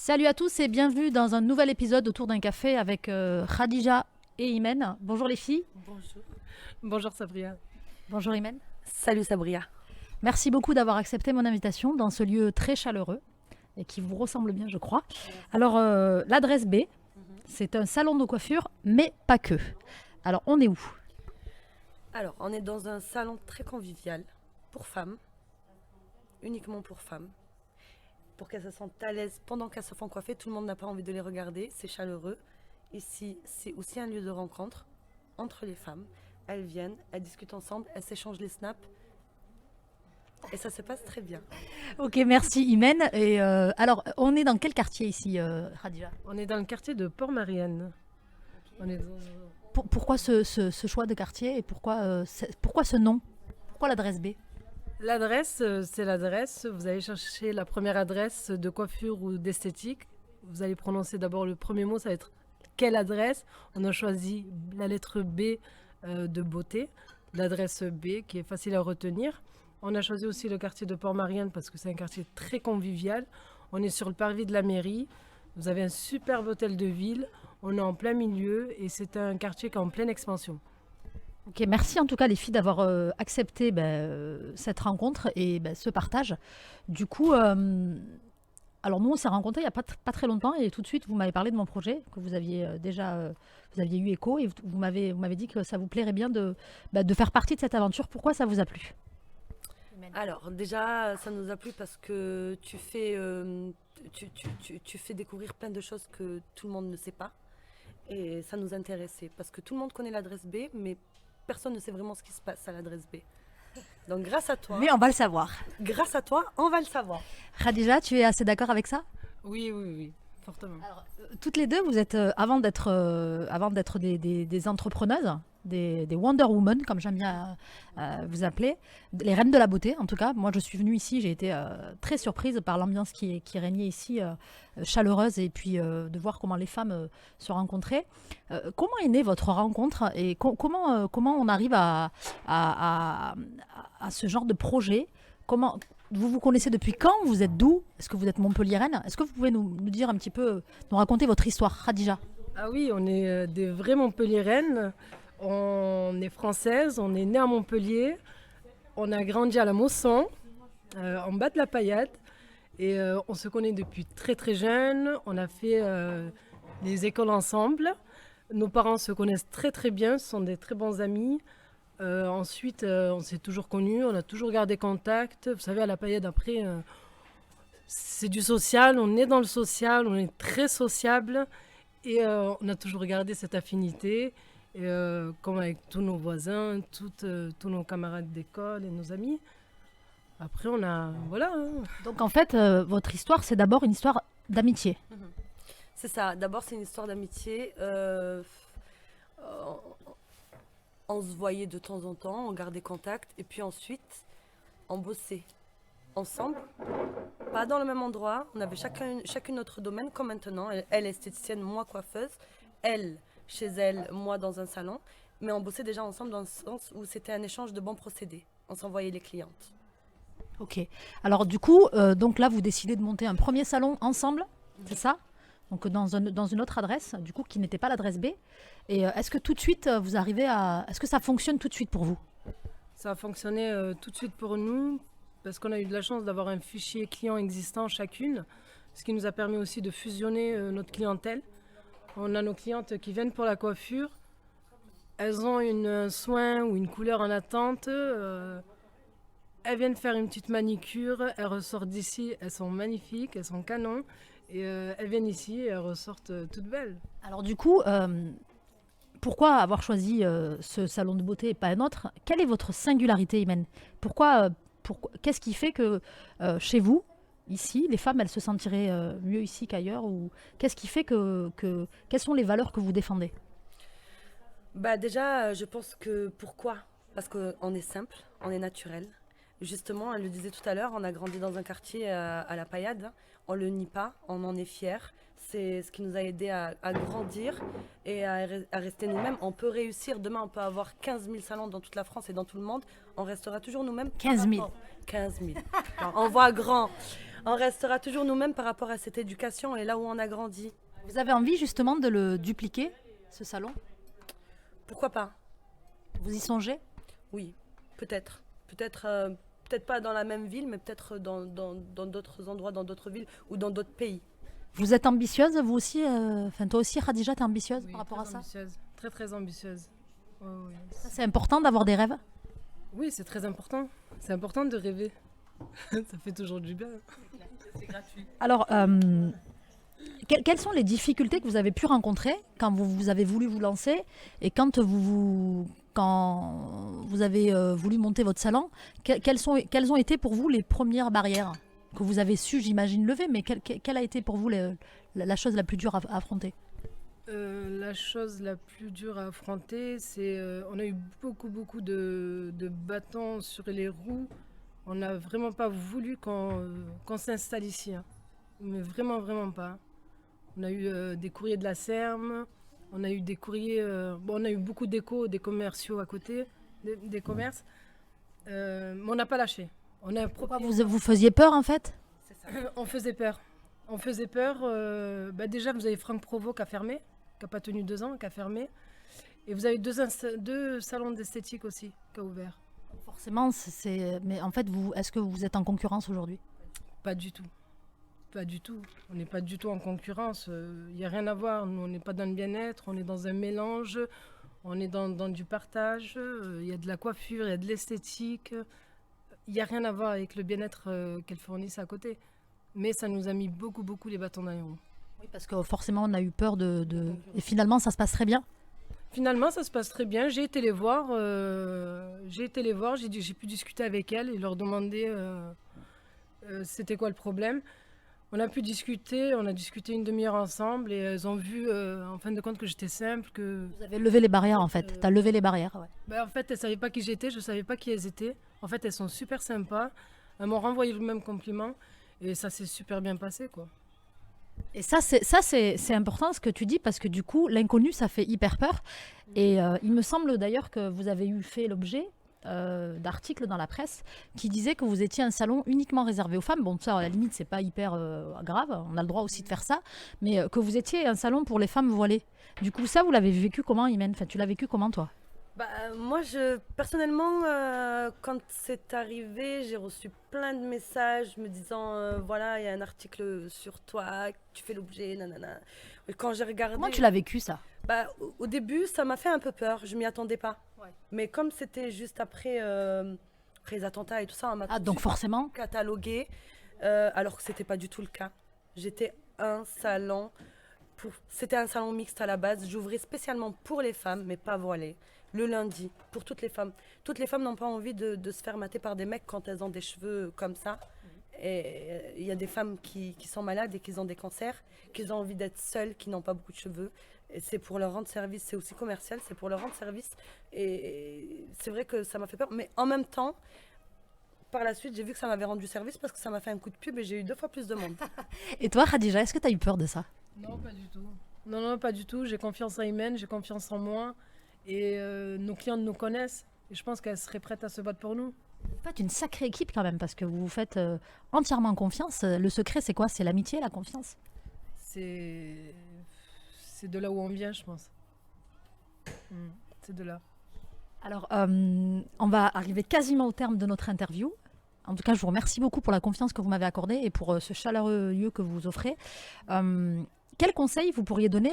Salut à tous et bienvenue dans un nouvel épisode autour d'un café avec Khadija et Imen. Bonjour les filles. Bonjour. Bonjour Sabria. Bonjour Imen. Salut Sabria. Merci beaucoup d'avoir accepté mon invitation dans ce lieu très chaleureux et qui vous ressemble bien, je crois. Alors, l'adresse B, c'est un salon de coiffure, mais pas que. Alors, on est où? Alors, on est dans un salon très convivial pour femmes, uniquement pour femmes, pour qu'elles se sentent à l'aise pendant qu'elles se font coiffer. Tout le monde n'a pas envie de les regarder, c'est chaleureux. Ici, c'est aussi un lieu de rencontre entre les femmes. Elles viennent, elles discutent ensemble, elles s'échangent les snaps. Et ça se passe très bien. Ok, merci Imen. Et alors, on est dans quel quartier ici, Khadija? On est dans le quartier de Port-Marianne. On est dans... Pourquoi ce choix de quartier et pourquoi ce nom? Pourquoi l'adresse B? L'adresse, c'est l'adresse. Vous allez chercher la première adresse de coiffure ou d'esthétique. Vous allez prononcer d'abord le premier mot, ça va être quelle adresse. On a choisi la lettre B de beauté, l'adresse B qui est facile à retenir. On a choisi aussi le quartier de Port-Marianne parce que c'est un quartier très convivial. On est sur le parvis de la mairie. Vous avez un superbe hôtel de ville. On est en plein milieu et c'est un quartier qui est en pleine expansion. Ok, merci en tout cas les filles d'avoir accepté cette rencontre et ce partage. Du coup, alors nous on s'est rencontrés il n'y a pas très longtemps et tout de suite vous m'avez parlé de mon projet que vous aviez vous aviez eu écho et vous m'avez dit que ça vous plairait bien de faire partie de cette aventure. Pourquoi ça vous a plu? Alors, déjà, ça nous a plu parce que tu fais découvrir plein de choses que tout le monde ne sait pas. Et ça nous intéressait parce que tout le monde connaît l'adresse B, mais personne ne sait vraiment ce qui se passe à l'adresse B. Donc, Mais on va le savoir. grâce à toi, on va le savoir. Khadija, tu es assez d'accord avec ça? Oui, oui, oui, fortement. Alors, toutes les deux, vous êtes, avant d'être des entrepreneuses, des Wonder Woman, comme j'aime bien vous appeler, les reines de la beauté, en tout cas. Moi, je suis venue ici, j'ai été très surprise par l'ambiance qui régnait ici, chaleureuse, et puis de voir comment les femmes se rencontraient. Comment est née votre rencontre et comment on arrive à ce genre de projet? Comment, vous vous connaissez depuis quand? Vous êtes d'où? Est-ce que vous êtes montpelliéraine? Est-ce que vous pouvez nous dire un petit peu, nous raconter votre histoire, Khadija? Ah oui, on est des vrais Montpelliéraines. On est françaises, on est né à Montpellier. On a grandi à la Mosson, en bas de la Paillade. Et on se connaît depuis très très jeune. On a fait les écoles ensemble. Nos parents se connaissent très très bien, ce sont des très bons amis. Ensuite, on s'est toujours connus, on a toujours gardé contact. Vous savez, à la Paillade, après, c'est du social, on est dans le social, on est très sociable. Et on a toujours gardé cette affinité. Et, comme avec tous nos voisins, tous nos camarades d'école et nos amis. Après, on a... Voilà. Donc en fait, votre histoire, c'est d'abord une histoire d'amitié. C'est ça. D'abord, c'est une histoire d'amitié. On se voyait de temps en temps, on gardait contact. Et puis ensuite, on bossait ensemble. Pas dans le même endroit. On avait chacune notre domaine, comme maintenant. Elle est esthéticienne, moi coiffeuse. Elle, chez elle, moi dans un salon. Mais on bossait déjà ensemble dans le sens où c'était un échange de bons procédés. On s'envoyait les clientes. Ok. Alors du coup, donc là, vous décidez de monter un premier salon ensemble, c'est ça? Donc dans une autre adresse, du coup, qui n'était pas l'adresse B. Et est-ce que tout de suite, vous arrivez à... Est-ce que ça fonctionne tout de suite pour vous? Ça a fonctionné tout de suite pour nous parce qu'on a eu de la chance d'avoir un fichier client existant chacune, ce qui nous a permis aussi de fusionner notre clientèle. On a nos clientes qui viennent pour la coiffure. Elles ont un soin ou une couleur en attente. Elles viennent faire une petite manicure. Elles ressortent d'ici. Elles sont magnifiques. Elles sont canons. Et elles viennent ici et elles ressortent toutes belles. Alors du coup, pourquoi avoir choisi ce salon de beauté et pas un autre? Quelle est votre singularité, Imen? Qu'est-ce qui fait que chez vous, ici, les femmes, elles se sentiraient mieux ici qu'ailleurs? Ou qu'est-ce qui fait quelles sont les valeurs que vous défendez? Bah déjà, je pense que pourquoi? Parce qu'on est simple, on est naturel. Justement, elle le disait tout à l'heure, on a grandi dans un quartier à la Paillade. On le nie pas, on en est fiers. C'est ce qui nous a aidé à grandir et à rester nous-mêmes. On peut réussir. Demain, on peut avoir 15 000 salons dans toute la France et dans tout le monde. On restera toujours nous-mêmes. 15 000. 15 000. On voit grand. On restera toujours nous-mêmes par rapport à cette éducation et là où on a grandi. Vous avez envie justement de le dupliquer, ce salon? Pourquoi pas? Vous y songez? Oui, peut-être. Peut-être pas dans la même ville, mais peut-être dans d'autres endroits, dans d'autres villes ou dans d'autres pays. Vous êtes ambitieuse, vous aussi enfin, toi aussi, Khadija, t'es ambitieuse Oui, par rapport à très ça? ambitieuse. Très, très ambitieuse. Ouais, ouais. Ça, c'est important d'avoir des rêves? Oui, c'est très important. C'est important de rêver. Ça fait toujours du bien. Alors, quelles sont les difficultés que vous avez pu rencontrer quand vous avez voulu vous lancer et quand vous avez voulu monter votre salon? Quelles ont été pour vous les premières barrières que vous avez su, j'imagine, lever, mais quelle a été pour vous la chose la plus dure à affronter? La chose la plus dure à affronter, c'est on a eu beaucoup de bâtons sur les roues. On n'a vraiment pas voulu qu'on s'installe ici, hein. Mais vraiment pas. On a eu des courriers de la Serme, on a eu des courriers, on a eu beaucoup d'échos, des commerciaux à côté, des commerces, mais on n'a pas lâché. On a un Pourquoi propriétaire. vous faisiez peur en fait? C'est ça. On faisait peur. On faisait peur. Déjà, vous avez Franck Provo qui a fermé, qui n'a pas tenu 2 ans, qui a fermé. Et vous avez deux salons d'esthétique aussi qui ont ouvert. Forcément, mais en fait, est-ce que vous êtes en concurrence aujourd'hui? Pas du tout. Pas du tout. On n'est pas du tout en concurrence. Il n'y a rien à voir. Nous, on n'est pas dans le bien-être. On est dans un mélange. On est dans du partage. Il y a de la coiffure, il y a de l'esthétique. Il n'y a rien à voir avec le bien-être qu'elles fournissent à côté. Mais ça nous a mis beaucoup les bâtons dans les roues. Oui, parce que forcément, on a eu peur Et finalement, ça se passe très bien. Finalement, ça se passe très bien. J'ai été les voir. J'ai pu discuter avec elles et leur demander c'était quoi le problème. On a discuté 1 demi-heure ensemble et elles ont vu en fin de compte que j'étais simple. Vous avez levé les barrières en fait. Tu as levé les barrières, ouais. En fait, elles ne savaient pas qui j'étais, je ne savais pas qui elles étaient. En fait, elles sont super sympas. Elles m'ont renvoyé le même compliment et ça s'est super bien passé, quoi. Et c'est important ce que tu dis parce que du coup, l'inconnu, ça fait hyper peur. Et il me semble d'ailleurs que vous avez fait l'objet d'articles dans la presse qui disaient que vous étiez un salon uniquement réservé aux femmes. Bon, ça, à la limite, c'est pas hyper grave. On a le droit aussi de faire ça. Mais que vous étiez un salon pour les femmes voilées. Du coup, ça, vous l'avez vécu comment, Imen? Enfin, tu l'as vécu comment, toi? Moi, personnellement, quand c'est arrivé, j'ai reçu plein de messages me disant voilà, il y a un article sur toi, tu fais l'objet, nanana. Et quand j'ai regardé. Comment tu l'as vécu, ça? Au début, ça m'a fait un peu peur, je m'y attendais pas. Ouais. Mais comme c'était juste après les attentats et tout ça, on m'a tout de Donc suite forcément. catalogué, alors que c'était pas du tout le cas. J'étais un salon. C'était un salon mixte à la base. J'ouvrais spécialement pour les femmes, mais pas voilées. Le lundi, pour toutes les femmes. Toutes les femmes n'ont pas envie de se faire mater par des mecs quand elles ont des cheveux comme ça. Et il y a des femmes qui sont malades et qui ont des cancers, qui ont envie d'être seules, qui n'ont pas beaucoup de cheveux. Et c'est pour leur rendre service. C'est aussi commercial, c'est pour leur rendre service. Et c'est vrai que ça m'a fait peur. Mais en même temps, par la suite, j'ai vu que ça m'avait rendu service parce que ça m'a fait un coup de pub et j'ai eu 2 fois plus de monde. Et toi, Khadija, est-ce que tu as eu peur de ça? Non, pas du tout. Non, pas du tout. J'ai confiance en Imen, j'ai confiance en moi. Et nos clientes nous connaissent. Et je pense qu'elles seraient prêtes à se battre pour nous. Vous faites une sacrée équipe quand même parce que vous vous faites entièrement confiance. Le secret, c'est quoi? C'est l'amitié, la confiance? C'est de là où on vient, je pense. C'est de là. Alors, on va arriver quasiment au terme de notre interview. En tout cas, je vous remercie beaucoup pour la confiance que vous m'avez accordée et pour ce chaleureux lieu que vous offrez. Quel conseil vous pourriez donner,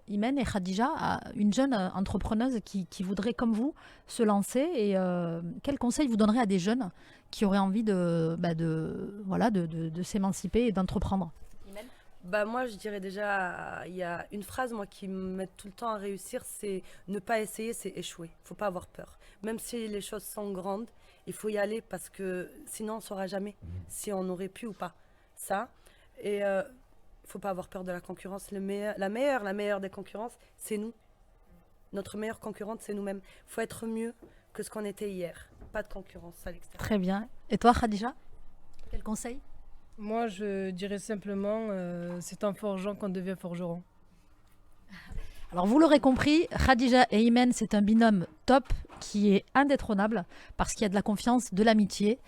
Imen et Khadija, à une jeune entrepreneuse qui voudrait, comme vous, se lancer? Et quel conseil vous donnerez à des jeunes qui auraient envie de s'émanciper et d'entreprendre? Moi, je dirais déjà, il y a une phrase moi qui m'aide tout le temps à réussir, c'est ne pas essayer, c'est échouer. Il ne faut pas avoir peur. Même si les choses sont grandes, il faut y aller parce que sinon on ne saura jamais si on aurait pu ou pas. Ça. Et il ne faut pas avoir peur de la concurrence. La meilleure des concurrences, c'est nous. Notre meilleure concurrente, c'est nous-mêmes. Il faut être mieux que ce qu'on était hier. Pas de concurrence à l'extérieur. Très bien. Et toi, Khadija? Quel conseil? Moi, je dirais simplement, c'est en forgeant qu'on devient forgeron. Alors, vous l'aurez compris, Khadija et Imen, c'est un binôme top. qui est indétrônable parce qu'il y a de la confiance, de l'amitié.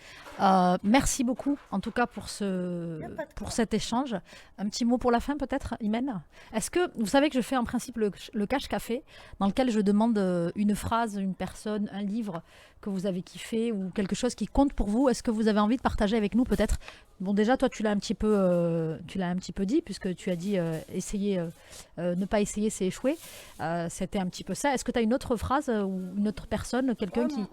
Merci beaucoup, en tout cas, pour cet échange. Un petit mot pour la fin, peut-être, Imen? Est-ce que vous savez que je fais en principe le cache café, dans lequel je demande une phrase, une personne, un livre que vous avez kiffé ou quelque chose qui compte pour vous. Est-ce que vous avez envie de partager avec nous, peut-être? Bon, déjà, toi, tu l'as un petit peu dit, puisque tu as dit ne pas essayer, c'est échouer. C'était un petit peu ça. Est-ce que tu as une autre phrase ou une autre personne, quelqu'un qui...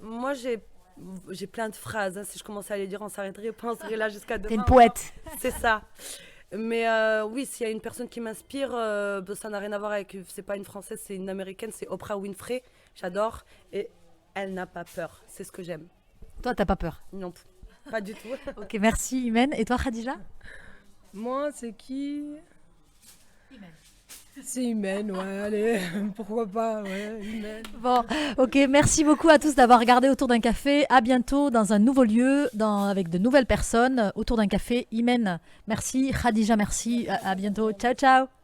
Moi, j'ai plein de phrases. Hein. Si je commençais à les dire, on s'arrêterait, on serait là jusqu'à demain. T'es une poète. C'est ça. Mais oui, s'il y a une personne qui m'inspire, ça n'a rien à voir avec... C'est pas une Française, c'est une Américaine, c'est Oprah Winfrey. J'adore. Et elle n'a pas peur. C'est ce que j'aime. Toi, t'as pas peur? Non, pas du tout. Ok, merci, Imen. Et toi, Khadija? Moi, c'est qui? C'est Imen, ouais, allez, pourquoi pas, ouais, Imen. Bon, ok, merci beaucoup à tous d'avoir regardé Autour d'un café. À bientôt dans un nouveau lieu, avec de nouvelles personnes. Autour d'un café, Imen, merci. Khadija, merci. À bientôt. Ciao, ciao.